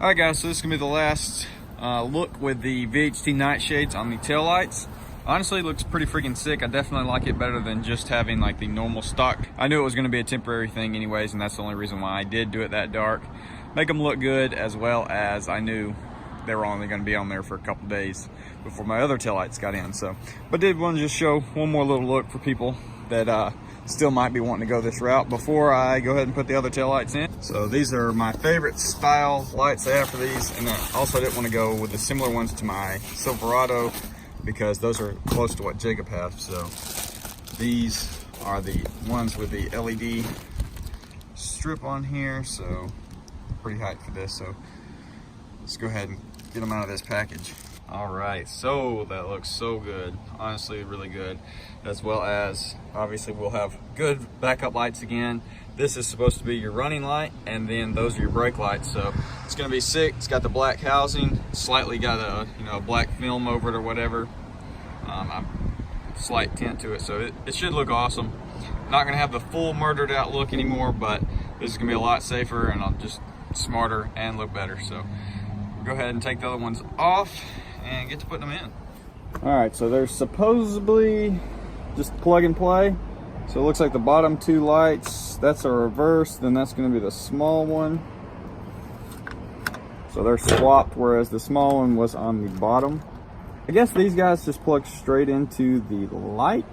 Alright guys, so this is going to be the last look with the VHT nightshades on the tail lights. Honestly, it looks pretty freaking sick. I definitely like it better than just having like the normal stock. I knew it was going to be a temporary thing anyways, and that's the only reason why I did do it that dark. Make them look good, as well as I knew they were only going to be on there for a couple days before my other tail lights got in. So, but did want to just show one more little look for people that still might be wanting to go this route before I go ahead and put the other tail lights in. So these are my favorite style lights they have for these, and I also didn't want to go with the similar ones to my Silverado because those are close to what Jacob has. So these are the ones with the LED strip on here, so pretty hyped for this. So let's go ahead and get them out of this package. All right, so that looks so good, honestly really good, as well as obviously we'll have good backup lights again. This is supposed to be your running light, and then those are your brake lights, so it's going to be sick. It's got the black housing, slightly got a black film over it or whatever, slight tint to it, so it should look awesome. Not going to have the full murdered out look anymore, but this is going to be a lot safer and I'll just smarter and look better. So we'll go ahead and take the other ones off and get to putting them in. All right, so they're supposedly just plug and play. So it looks like the bottom two lights, that's a reverse, then that's going to be the small one. So they're swapped, whereas the small one was on the bottom. I guess these guys just plug straight into the light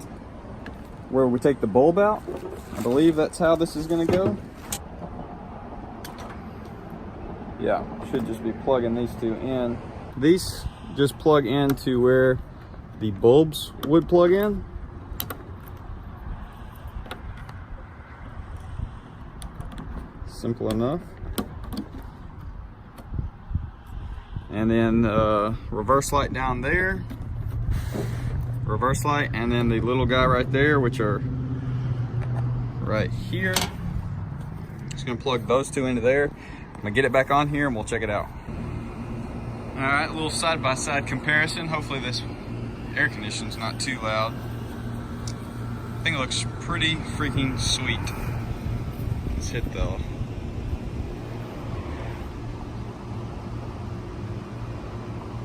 where we take the bulb out. I believe that's how this is going to go. Yeah, should just be plugging these two in. These just plug into where the bulbs would plug in. Simple enough. And then reverse light down there, reverse light, and then the little guy right there, which are right here. Just gonna plug those two into there. I'm gonna get it back on here and we'll check it out. All right, a little side-by-side comparison. Hopefully this air conditioning's not too loud. I think it looks pretty freaking sweet. Let's hit the...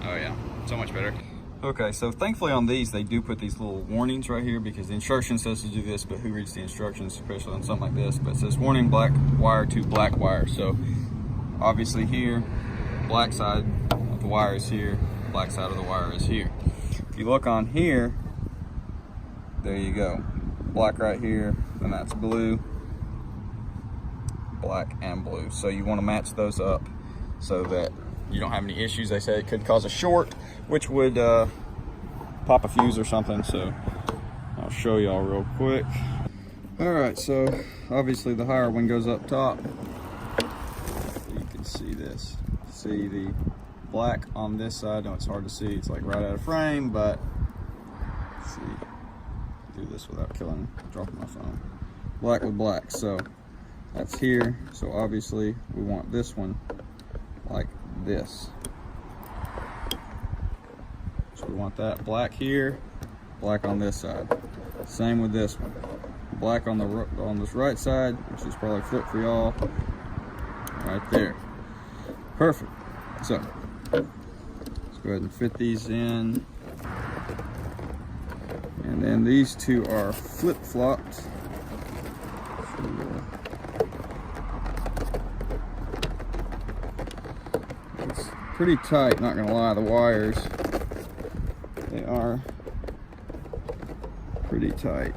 Oh yeah, so much better. Okay, so thankfully on these, they do put these little warnings right here because the instruction says to do this, but who reads the instructions, especially on something like this? But it says warning, black wire to black wire. So obviously here, black side of the wire is here, black side of the wire is here. If you look on here, there you go. Black right here, and that's blue, black and blue. So you want to match those up so that you don't have any issues. They say it could cause a short, which would pop a fuse or something. So I'll show y'all real quick. All right, so obviously the higher one goes up top. You can see this. See the black on this side. No, it's hard to see. It's like right out of frame, but let's see. Do this without dropping my phone. Black with black. So that's here. So obviously we want this one like this. So we want that black here, black on this side. Same with this one. Black on this right side, which is probably flip for y'all. Right there. Perfect. So let's go ahead and fit these in. And then these two are flip-flopped. It's pretty tight, not gonna lie, the wires. They are pretty tight.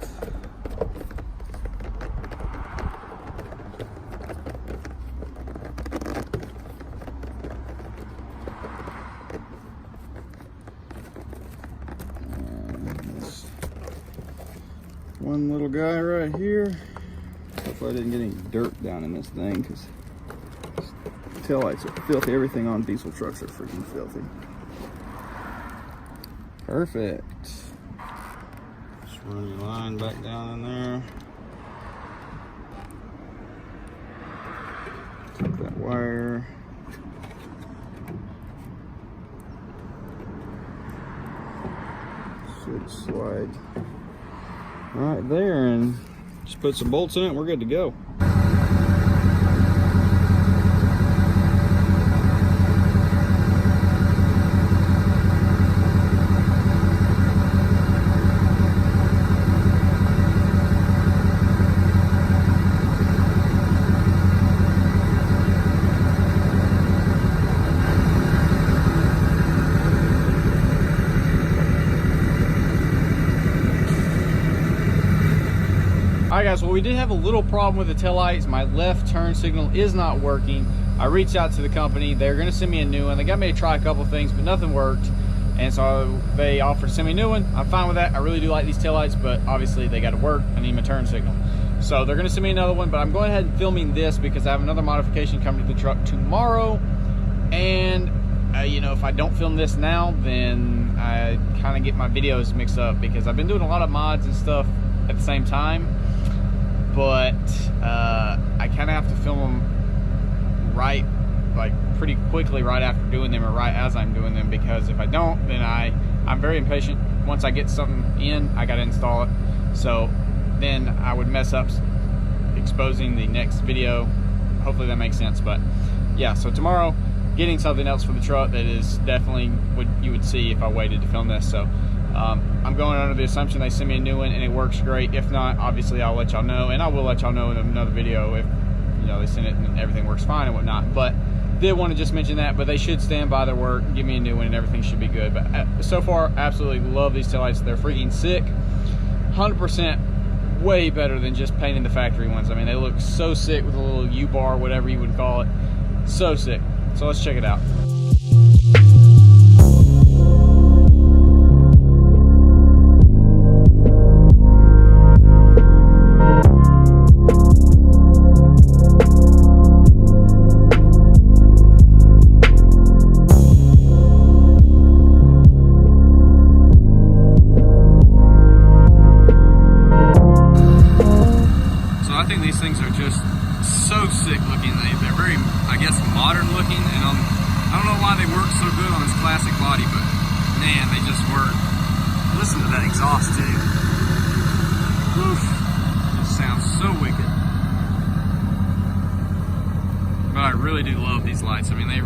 One little guy right here. Hopefully I didn't get any dirt down in this thing because taillights are filthy. Everything on diesel trucks are freaking filthy. Perfect. Just run your line back down in there. Take that wire. Should slide right there and just put some bolts in it and we're good to go. guys, well, we did have a little problem with the taillights. My left turn signal is not working. I reached out to the company. They're gonna send me a new one. They got me to try a couple things, but nothing worked. And so they offered to send me a new one. I'm fine with that. I really do like these taillights, but obviously they gotta work. I need my turn signal. So they're gonna send me another one, but I'm going ahead and filming this because I have another modification coming to the truck tomorrow. And you know, if I don't film this now, then I kind of get my videos mixed up because I've been doing a lot of mods and stuff at the same time, but I kind of have to film them right, like pretty quickly right after doing them or right as I'm doing them, because if I don't, then I'm very impatient. Once I get something in, I gotta install it. So then I would mess up exposing the next video. Hopefully that makes sense. But yeah, so tomorrow, getting something else for the truck that is definitely what you would see if I waited to film this. So I'm going under the assumption they send me a new one and it works great. If not, obviously I'll let y'all know, and I will let y'all know in another video if, you know, they send it and everything works fine and whatnot. But did want to just mention that, but they should stand by their work, give me a new one, and everything should be good. But so far, absolutely love these taillights. They're freaking sick. 100% way better than just painting the factory ones. I mean, they look so sick with a little U-bar, whatever you would call it. So sick. So let's check it out. I think these things are just so sick looking. They're very, I guess, modern looking, and I don't know why they work so good on this classic body, but man, they just work. Listen to that exhaust too. Oof. It sounds so wicked. But I really do love these lights. I mean, they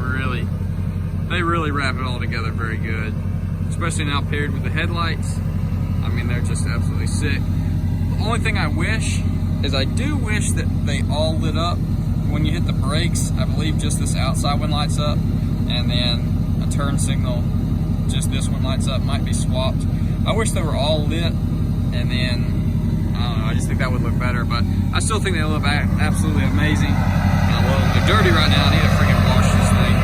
really wrap it all together very good, especially now paired with the headlights. I mean, they're just absolutely sick. The only thing I wish is I do wish that they all lit up when you hit the brakes. I believe just this outside one lights up, and then a turn signal, just this one lights up, might be swapped. I wish they were all lit, and then, I don't know, I just think that would look better, but I still think they look absolutely amazing. Well, they're dirty right now, I need to freaking wash this thing.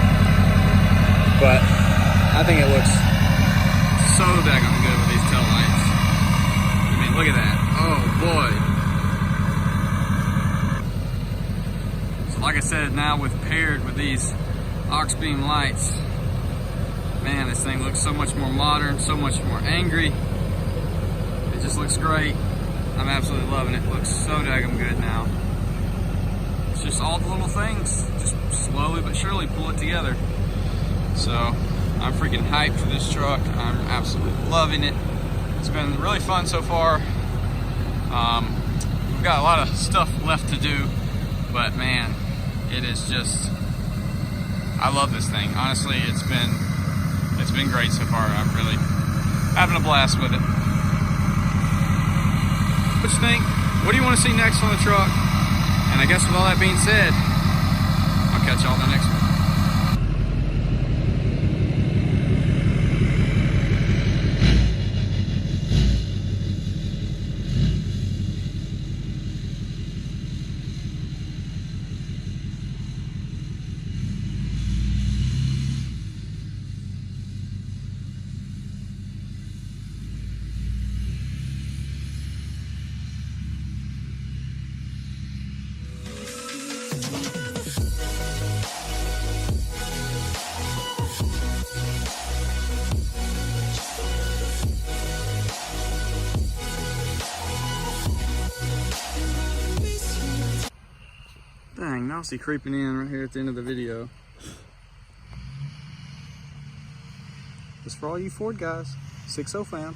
But I think it looks so daggone good with these tail lights. I mean, look at that, oh boy. Like I said, now paired with these aux beam lights, man, this thing looks so much more modern, so much more angry. It just looks great. I'm absolutely loving it. It looks so daggum good now. It's just all the little things, just slowly but surely pull it together. So I'm freaking hyped for this truck. I'm absolutely loving it. It's been really fun so far. We've got a lot of stuff left to do, but man, it is just, I love this thing. Honestly, it's been great so far. I'm really having a blast with it. What you think? What do you want to see next on the truck? And I guess with all that being said, I'll catch y'all in the next one. Dang, now I see creeping in right here at the end of the video. Just for all you Ford guys, 6.0 fam.